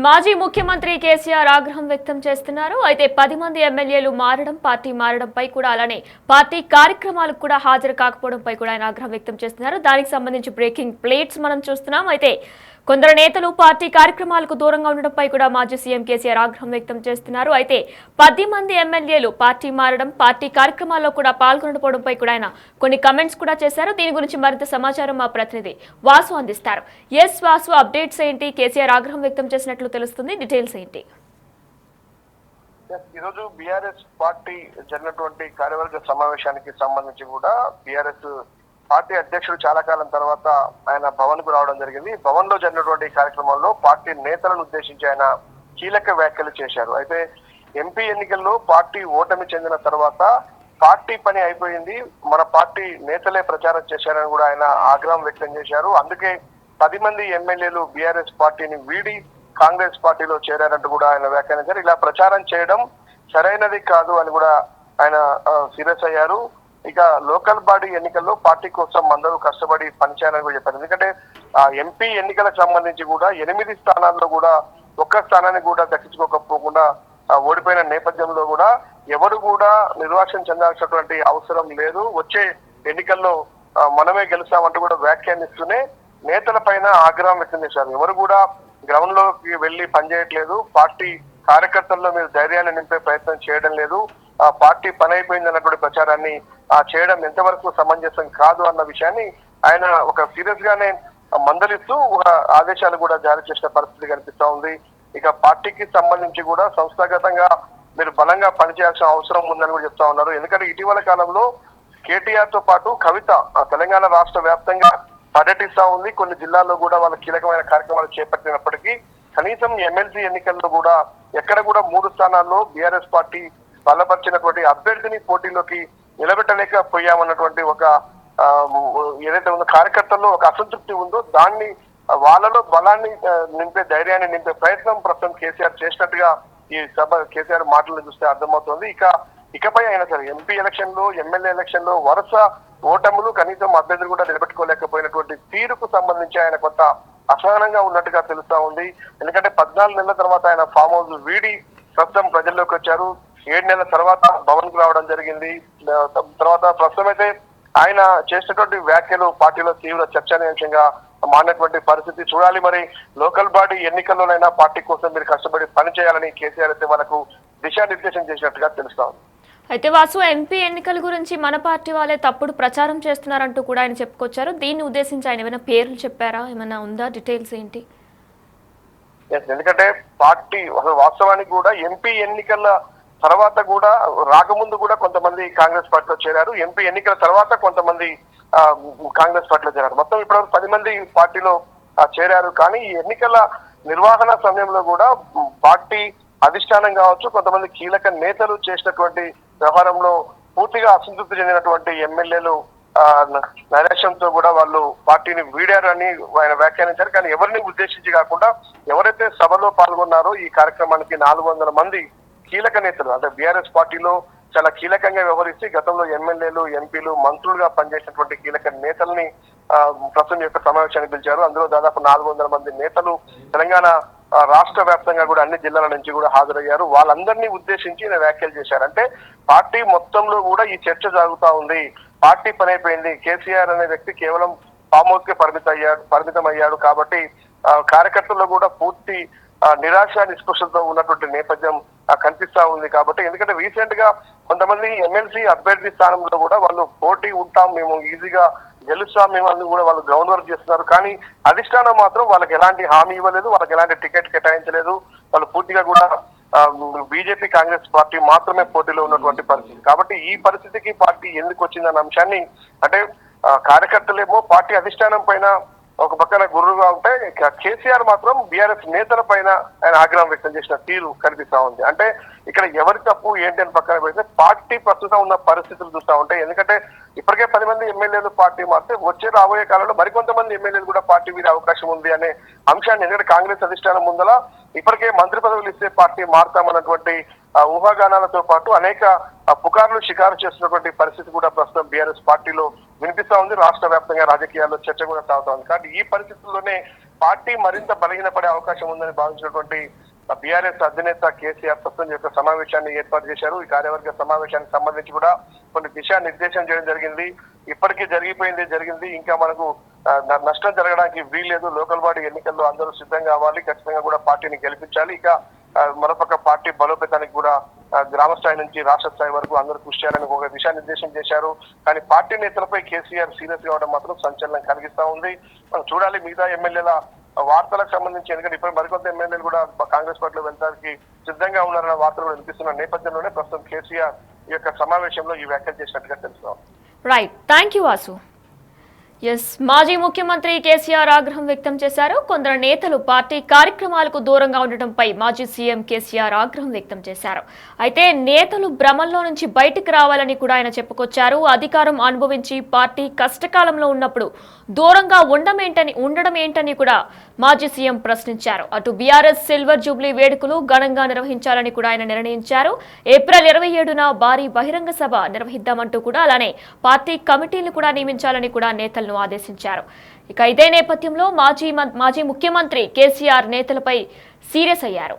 మాజీ ముఖ్యమంత్రి కేసీఆర్ ఆగ్రహం వ్యక్తం చేస్తున్నారు. అయితే 10 మంది ఎమ్మెల్యేలు మారడం, పార్టీ మారడంపై కూడా అలానే పార్టీ కార్యక్రమాలకు కూడా హాజరు కాకపోవడంపై కూడా ఆయన ఆగ్రహం వ్యక్తం చేస్తున్నారు. దానికి సంబంధించి బ్రేకింగ్ ప్లేట్స్ మనం చూస్తున్నాం. అయితే కొందరు నేతలు పార్టీ కార్యక్రమాలకు దూరంగా ఉండడంపై కూడా మాజీ సీఎం కేసీఆర్ ఆగ్రహం వ్యక్తం చేస్తున్నారు. అయితే 10 మంది ఎమ్మెల్యేలు పార్టీ మారడం, పార్టీ కార్యక్రమాల్లో కూడా పాల్గొనకపోవడంపై కూడా ఆయన కొన్ని కమెంట్స్ కూడా చేశారు. దీని గురించి మరింత సమాచారం మా ప్రతినిధి వాసు అందిస్తారు. వాసు, అప్డేట్స్ ఏంటి? కేసీఆర్ ఆగ్రహం వ్యక్తం చేసినట్లు తెలుస్తుంది. డీటెయిల్స్ ఏంటి? ఈరోజు బీఆర్ఎస్ పార్టీ జరిగినటువంటి కార్యవర్గ సమావేశానికి సంబంధించి కూడా బీఆర్ఎస్ పార్టీ అధ్యక్షుడు చాలా కాలం తర్వాత ఆయన భవన్ కు రావడం జరిగింది. భవన్ లో జరిగినటువంటి కార్యక్రమంలో పార్టీ నేతలను ఉద్దేశించి ఆయన కీలక వ్యాఖ్యలు చేశారు. అయితే ఎంపీ ఎన్నికల్లో పార్టీ ఓటమి చెందిన తర్వాత పార్టీ పని అయిపోయింది, మన పార్టీ నేతలే ప్రచారం చేశారని కూడా ఆయన ఆగ్రహం వ్యక్తం చేశారు. అందుకే 10 మంది ఎమ్మెల్యేలు బీఆర్ఎస్ పార్టీని వీడి కాంగ్రెస్ పార్టీలో చేరారంటూ కూడా ఆయన వ్యాఖ్యానించారు. ఇలా ప్రచారం చేయడం సరైనది కాదు అని కూడా ఆయన సీరియస్ అయ్యారు. ఇక లోకల్ బాడీ ఎన్నికల్లో పార్టీ కోసం అందరూ కష్టపడి పనిచేయాలని కూడా చెప్పారు. ఎందుకంటే ఎంపీ ఎన్నికలకు సంబంధించి కూడా 8 స్థానాల్లో కూడా ఒక్క స్థానాన్ని కూడా దక్కించుకోకపోకుండా ఓడిపోయిన నేపథ్యంలో కూడా ఎవరు కూడా నిర్వాక్షం చెందాల్సినటువంటి అవసరం లేదు, వచ్చే ఎన్నికల్లో మనమే గెలుస్తామంటూ కూడా వ్యాఖ్యానిస్తూనే నేతల పైన ఆగ్రహం వ్యక్తం చేశారు. ఎవరు కూడా గ్రౌండ్ లోకి వెళ్లి పనిచేయట్లేదు, పార్టీ కార్యకర్తల్లో మీరు ధైర్యాన్ని నింపే ప్రయత్నం చేయడం లేదు, పార్టీ పని అయిపోయింది అన్నటువంటి ప్రచారాన్ని చేయడం ఎంతవరకు సమంజసం కాదు అన్న విషయాన్ని ఆయన ఒక సీరియస్ గానే మందలిస్తూ ఒక ఆదేశాలు కూడా జారీ చేసిన పరిస్థితి కనిపిస్తా ఉంది. ఇక పార్టీకి సంబంధించి కూడా సంస్థాగతంగా మీరు బలంగా పనిచేయాల్సిన అవసరం ఉందని కూడా చెప్తా ఉన్నారు. ఎందుకంటే ఇటీవల కాలంలో కేటీఆర్ తో పాటు కవిత తెలంగాణ రాష్ట్ర వ్యాప్తంగా పర్యటిస్తా ఉంది. కొన్ని జిల్లాల్లో కూడా వాళ్ళ కీలకమైన కార్యక్రమాలు చేపట్టినప్పటికీ కనీసం ఎమ్మెల్సీ ఎన్నికల్లో కూడా ఎక్కడ కూడా 3 స్థానాల్లో బీఆర్ఎస్ పార్టీ బలపరిచినటువంటి అభ్యర్థిని పోటీలోకి నిలబెట్టలేకపోయామన్నటువంటి ఒక ఏదైతే ఉందో కార్యకర్తల్లో ఒక అసంతృప్తి ఉందో దాన్ని వాళ్ళలో బలాన్ని నింపే ధైర్యాన్ని నింపే ప్రయత్నం ప్రస్తుతం కేసీఆర్ చేసినట్టుగా ఈ సభ కేసీఆర్ మాటలను చూస్తే అర్థమవుతోంది. ఇకపై అయినా సరే ఎంపీ ఎలక్షన్ లో ఎమ్మెల్యే ఎలక్షన్ లో వరుస ఓటములు కనీసం అభ్యర్థులు కూడా నిలబెట్టుకోలేకపోయినటువంటి తీరుకు సంబంధించి ఆయన కొంత అసహనంగా ఉన్నట్టుగా తెలుస్తా ఉంది. ఎందుకంటే 14 నెలల తర్వాత ఆయన ఫామ్ హౌస్ వీడి ప్రస్తుతం ప్రజల్లోకి వచ్చారు. 7 నెలల తర్వాత భవన్ కు రావడం జరిగింది. తర్వాత ప్రస్తుతం అయితే ఆయన చేసినటువంటి వ్యాఖ్యలు పార్టీలో తీవ్ర చర్చనీయాంశంగా మారినటువంటి పరిస్థితి చూడాలి. మరి లోకల్ బాడీ ఎన్నికల్లోనైనా పార్టీ కోసం మీరు కష్టపడి పనిచేయాలని కేసీఆర్ అయితే మనకు దిశానిర్దేశం చేసినట్టుగా తెలుస్తా ఉంది. అయితే వాసు, ఎంపీ ఎన్నికల గురించి మన పార్టీ వాళ్ళే తప్పుడు ప్రచారం చేస్తున్నారంటూ కూడా ఆయన చెప్పుకొచ్చారు. దీన్ని ఉద్దేశించి ఆయన ఏమైనా పేర్లు చెప్పారా? ఏమైనా ఉందా? డీటెయిల్స్ ఏంటి? ఎందుకంటే పార్టీ వాస్తవానికి కూడా ఎంపీ ఎన్నికల తర్వాత కూడా రాకముందు కూడా కొంతమంది కాంగ్రెస్ పార్టీలో చేరారు, ఎంపీ ఎన్నికల తర్వాత కొంతమంది కాంగ్రెస్ పార్టీలో చేరారు. మొత్తం ఇప్పటివరకు 10 మంది పార్టీలో చేరారు. కానీ ఈ ఎన్నికల నిర్వహణ సమయంలో కూడా పార్టీ అధిష్టానం కావచ్చు, కొంతమంది కీలక నేతలు చేసినటువంటి వ్యవహారంలో పూర్తిగా అసంతృప్తి చెందినటువంటి ఎమ్మెల్యేలు నైరాశ్యంతో కూడా వాళ్ళు పార్టీని వీడారు అని ఆయన వ్యాఖ్యానించారు. కానీ ఎవరిని ఉద్దేశించి కాకుండా ఎవరైతే సభలో పాల్గొన్నారో ఈ కార్యక్రమానికి 400 మంది కీలక నేతలు అంటే బీఆర్ఎస్ పార్టీలో చాలా కీలకంగా వ్యవహరిస్తే గతంలో ఎమ్మెల్యేలు, ఎంపీలు, మంత్రులుగా పనిచేసినటువంటి కీలక నేతల్ని ప్రస్తుతం యొక్క సమావేశానికి పిలిచారు. అందులో దాదాపు 400 మంది నేతలు తెలంగాణ రాష్ట్ర వ్యాప్తంగా కూడా అన్ని జిల్లాల నుంచి కూడా హాజరయ్యారు. వాళ్ళందరినీ ఉద్దేశించి ఈయన వ్యాఖ్యలు చేశారు. అంటే పార్టీ మొత్తంలో కూడా ఈ చర్చ జరుగుతా ఉంది, పార్టీ పని అయిపోయింది, కేసీఆర్ అనే వ్యక్తి కేవలం ఫామ్ హౌస్ కే పరిమితం అయ్యాడు కాబట్టి కార్యకర్తల్లో కూడా పూర్తి నిరాశ నిస్పృశతో ఉన్నటువంటి నేపథ్యం కనిపిస్తా ఉంది. కాబట్టి ఎందుకంటే రీసెంట్ గా కొంతమంది ఎమ్మెల్సీ అభ్యర్థి స్థానంలో కూడా వాళ్ళు పోటీ ఉంటాం, మేము ఈజీగా గెలుస్తాం మేము అని కూడా వాళ్ళు గ్రౌండ్ వర్క్ చేస్తున్నారు. కానీ అధిష్టానం మాత్రం వాళ్ళకి ఎలాంటి హామీ ఇవ్వలేదు, వాళ్ళకి ఎలాంటి టికెట్ కేటాయించలేదు. వాళ్ళు పూర్తిగా కూడా బీజేపీ కాంగ్రెస్ పార్టీ మాత్రమే పోటీలో ఉన్నటువంటి పరిస్థితి. కాబట్టి ఈ పరిస్థితికి పార్టీ ఎందుకు వచ్చిందన్న అంశాన్ని అంటే కార్యకర్తలేమో పార్టీ అధిష్టానం పైన ఒక పక్కన గుర్రుగా ఉంటే కేసీఆర్ మాత్రం బీఆర్ఎస్ నేతల పైన ఆయన ఆగ్రహం వ్యక్తం చేసిన తీరు కనిపిస్తా ఉంది. అంటే ఇక్కడ ఎవరి తప్పు ఏంటి అని పక్కన పెడితే పార్టీ ప్రస్తుతం ఉన్న పరిస్థితులు చూస్తా ఉంటాయి. ఎందుకంటే ఇప్పటికే 10 మంది ఎమ్మెల్యేలు పార్టీ మారితే వచ్చే రాబోయే కాలంలో మరికొంతమంది ఎమ్మెల్యేలు కూడా పార్టీ వీరే అవకాశం ఉంది అనే అంశాన్ని ఎందుకంటే కాంగ్రెస్ అధిష్టానం ముందల ఇప్పటికే మంత్రి పదవులు ఇస్తే పార్టీ మారుతామన్నటువంటి ఊహాగానాలతో పాటు అనేక పుకార్లు షికారు చేస్తున్నటువంటి పరిస్థితి కూడా ప్రస్తుతం బీఆర్ఎస్ పార్టీలో వినిపిస్తా ఉంది. రాష్ట్ర వ్యాప్తంగా రాజకీయాల్లో చర్చ కూడా సాగుతా ఉంది. కాబట్టి ఈ పరిస్థితుల్లోనే పార్టీ మరింత బలహీనపడే అవకాశం ఉందని భావించినటువంటి బీఆర్ఎస్ అధినేత కేసీఆర్ ప్రస్తుతం యొక్క సమావేశాన్ని ఏర్పాటు చేశారు. ఈ కార్యవర్గ సమావేశానికి సంబంధించి కూడా కొన్ని దిశానిర్దేశం చేయడం జరిగింది. ఇప్పటికీ జరిగింది. ఇంకా మనకు నష్టం జరగడానికి వీల్లేదు. లోకల్ బాడీ ఎన్నికల్లో అందరూ సిద్ధంగా అవ్వాలి. ఖచ్చితంగా కూడా పార్టీని గెలిపించాలి. ఇక మరోపక్క పార్టీ బలోపేతానికి కూడా గ్రామ స్థాయి నుంచి రాష్ట్ర స్థాయి వరకు అందరూ కృషి చేయాలని ఒక దిశానిర్దేశం చేశారు. కానీ పార్టీ నేతలపై కేసీఆర్ సీరియస్ కావడం మాత్రం సంచలనం కలిగిస్తా ఉంది. మనం చూడాలి మిగతా ఎమ్మెల్యేల వార్తలకు సంబంధించి, ఎందుకంటే ఇప్పుడు మరికొంత ఎమ్మెల్యేలు కూడా కాంగ్రెస్ పార్టీలో వెళ్ళడానికి సిద్ధంగా ఉన్నారన్న వార్తలు కూడా వినిపిస్తున్న నేపథ్యంలోనే ప్రస్తుతం కేసీఆర్ ఈ యొక్క సమావేశంలో ఈ వ్యాఖ్యలు చేసినట్టుగా తెలుస్తున్నాం. Right, thank you Vasu. మాజీ ముఖ్యమంత్రి కేసీఆర్ ఆగ్రహం వ్యక్తం చేశారు. కొందరు నేతలు పార్టీ కార్యక్రమాలకు దూరంగా ఉండటంపై మాజీ సీఎం కేసీఆర్ ఆగ్రహం వ్యక్తం చేశారు. అయితే నేతలు భ్రమంలో నుంచి బయటికి రావాలని కూడా ఆయన చెప్పుకొచ్చారు. అధికారం అనుభవించి పార్టీ కష్టకాలంలో ఉన్నప్పుడు దూరంగా ఉండడం ఏంటని కూడా మాజీ సీఎం ప్రశ్నించారు. అటు బీఆర్ఎస్ సిల్వర్ జూబ్లీ వేడుకలు ఘనంగా నిర్వహించాలని కూడా ఆయన నిర్ణయించారు. ఏప్రిల్ 27న భారీ బహిరంగ సభ నిర్వహిద్దామంటూ కూడా, అలానే పార్టీ కమిటీలు కూడా నియమించాలని కూడా నేతలను ఆదేశించారు. ఇక ఇదే నేపథ్యంలో మాజీ ముఖ్యమంత్రి కేసీఆర్ నేతలపై సీరియస్ అయ్యారు.